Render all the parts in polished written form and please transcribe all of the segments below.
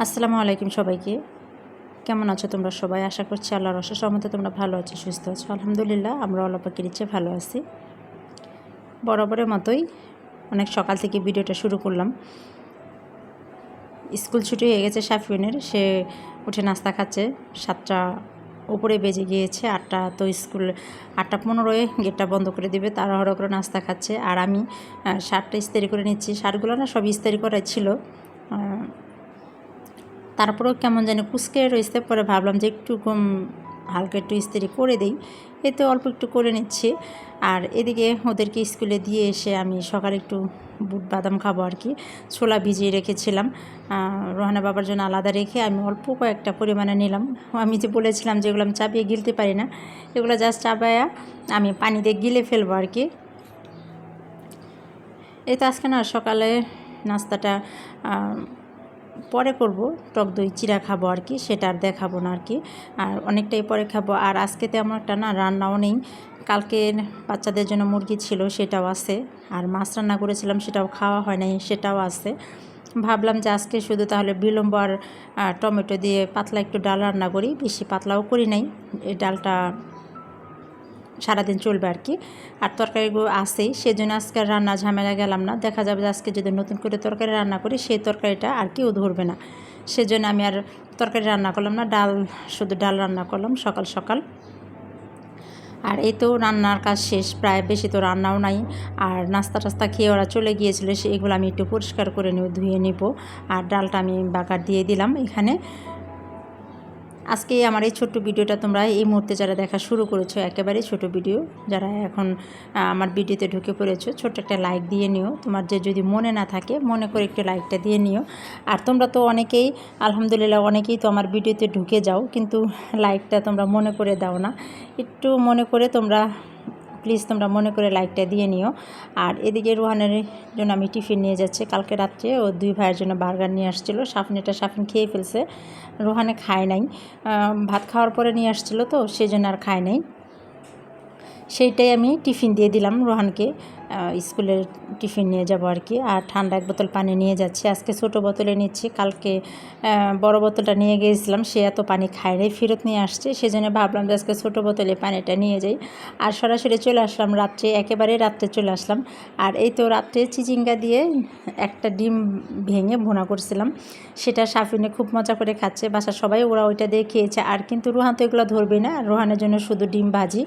আসসালামু আলাইকুম সবাইকে। কেমন আছো তোমরা সবাই? আশা করছি আল্লাহর অশেষ রহমতে তোমরা ভালো আছো, সুস্থ আছো। আলহামদুলিল্লাহ, আমরা আল্লাহ পাকের ইচ্ছে ভালো আছি। বরাবরের মতোই অনেক সকাল থেকে ভিডিওটা শুরু করলাম। স্কুল ছুটি হয়ে গেছে সাফিনের, সে উঠে নাস্তা খাচ্ছে। 7টা উপরে বেজে গিয়েছে, 8টা তো স্কুল 8টা 15-এ গেটটা বন্ধ করে দিবে। তাড়াহুড়ো করে নাস্তা খাচ্ছে, আর আমি শার্টটা ইস্ত্রি করে নিচ্ছি। শার্টগুলো না সব ইস্ত্রি করা ছিল, তারপরেও কেমন যেন কুচকে রয়েছে। পরে ভাবলাম যে একটু হালকা একটু ইস্ত্রি করে দেই, এতে অল্প একটু করে নিচ্ছি। আর এদিকে ওদেরকে স্কুলে দিয়ে এসে আমি সকালে একটু বুট বাদাম খাবো আর কি। ছোলা ভিজিয়ে রেখেছিলাম, রোহানা বাবার জন্য আলাদা রেখে আমি অল্প কয়েকটা পরিমাণে নিলাম। আমি যে বলেছিলাম যেগুলো আমি চাপিয়ে গিলতে পারি না, এগুলো জাস্ট চাপায়া আমি পানি দিয়ে গিলে ফেলবো আর কি। এই তো আজকে না সকালে নাস্তাটা পরে করব, টক দই চিরা খাবো আর কি, সেটা আর দেখাবো না আর কি। আর অনেকটাই পরে খাবো। আর আজকে তেমন একটা না রান্নাও নেই। কালকে বাচ্চাদের জন্য মুরগি ছিল, সেটাও আছে। আর মাছ রান্না করেছিলাম, সেটাও খাওয়া হয় নাই, সেটাও আছে। ভাবলাম যে আজকে শুধু তাহলে বিলম্ব আর টমেটো দিয়ে পাতলা একটু ডাল রান্না করি। বেশি পাতলাও করি নাই, এই ডালটা সারাদিন চলবে আর কি। আর তরকারিগুলো আছেই, সেজন্য আজকে রান্না ঝামেলা গেলাম না। দেখা যাবে যে আজকে যদি নতুন করে তরকারি রান্না করি, সেই তরকারিটা আর কেউ ধরবে না। সেজন্য আমি আর তরকারি রান্না করলাম না, শুধু ডাল রান্না করলাম সকাল সকাল। আর এই তো রান্নার কাজ শেষ প্রায়, বেশি তো রান্নাও নাই। আর নাস্তা টাস্তা খেয়ে ওরা চলে গিয়েছিলো, সেইগুলো আমি একটু পরিষ্কার করে ধুয়ে নিব। আর ডালটা আমি বাগার দিয়ে দিলাম এখানে। আজকে আমার এই ছোট্ট ভিডিওটা তোমরা এই মুহূর্তে যারা দেখা শুরু করেছো, একেবারেই ছোট ভিডিও, যারা এখন আমার ভিডিওতে ঢুকে পড়েছো, ছোট্ট একটা লাইক দিয়ে নিও। তোমার যদি মনে না থাকে, মনে করে একটু লাইকটা দিয়ে নিও। আর তোমরা তো অনেকেই আলহামদুলিল্লাহ অনেকেই তো আমার ভিডিওতে ঢুকে যাও, কিন্তু লাইকটা তোমরা মনে করে দাও না। একটু মনে করে তোমরা প্লিজ তোমরা মনে করে লাইকটা দিয়ে নিও। আর এদিকে রোহানের জন্য আমি টিফিন নিয়ে যাচ্ছি। কালকে রাত্রে ও 2 ভাইয়ের জন্য বার্গার নিয়ে আসছিলো। সাফিন খেয়ে ফেলছে, রোহানে খায় নাই। ভাত খাওয়ার পরে নিয়ে আসছিলো তো, সেই জন্য আর খায় নাই। সেইটাই আমি টিফিন দিয়ে দিলাম রোহানকে, স্কুলের টিফিন নিয়ে যাব আর কি। আর ঠান্ডা 1 বোতল পানি নিয়ে যাচ্ছি। আজকে ছোটো বোতলে নিচ্ছি, কালকে বড় বোতলটা নিয়ে গিয়েছিলাম, সে এত পানি খায় নাই, ফেরত নিয়ে আসছে। সেজন্য ভাবলাম যে আজকে ছোটো বোতলে পানিটা নিয়ে যাই। আর সরাসরি চলে আসলাম রাত্রে, একেবারেই রাত্রে চলে আসলাম। আর এই তো রাত্রে চিচিঙ্গা দিয়ে একটা ডিম ভেঙে ভুনা করছিলাম, সেটা সাফিনে খুব মজা করে খাচ্ছে। বাসার সবাই ওরা ওইটা দিয়ে খেয়েছে। আর কিন্তু রোহান তো এগুলো ধরবে না, রোহানের জন্য শুধু ডিম ভাজি,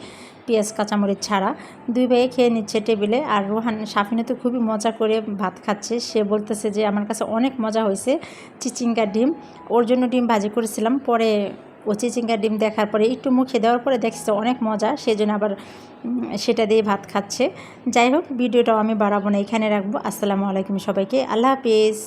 পেঁয়াজ কাঁচামরিচ ছাড়া। 2 ভাইয়ে খেয়ে নিচ্ছে টেবিলে। আর সাফিনে তো খুবই মজা করে ভাত খাচ্ছে। সে বলতেছে যে আমার কাছে অনেক মজা হয়েছে চিচিঙ্গা ডিম। ওর জন্য ডিম ভাজি করেছিলাম, পরে ও চিচিঙ্গা ডিম দেখার পরে একটু মুখে দেওয়ার পরে দেখছে অনেক মজা, সেজন্য আবার সেটা দিয়ে ভাত খাচ্ছে। যাই হোক, ভিডিওটাও আমি বাড়াবো না, এখানে রাখবো। আসসালামু আলাইকুম সবাইকে, আল্লাহ হাফিজ।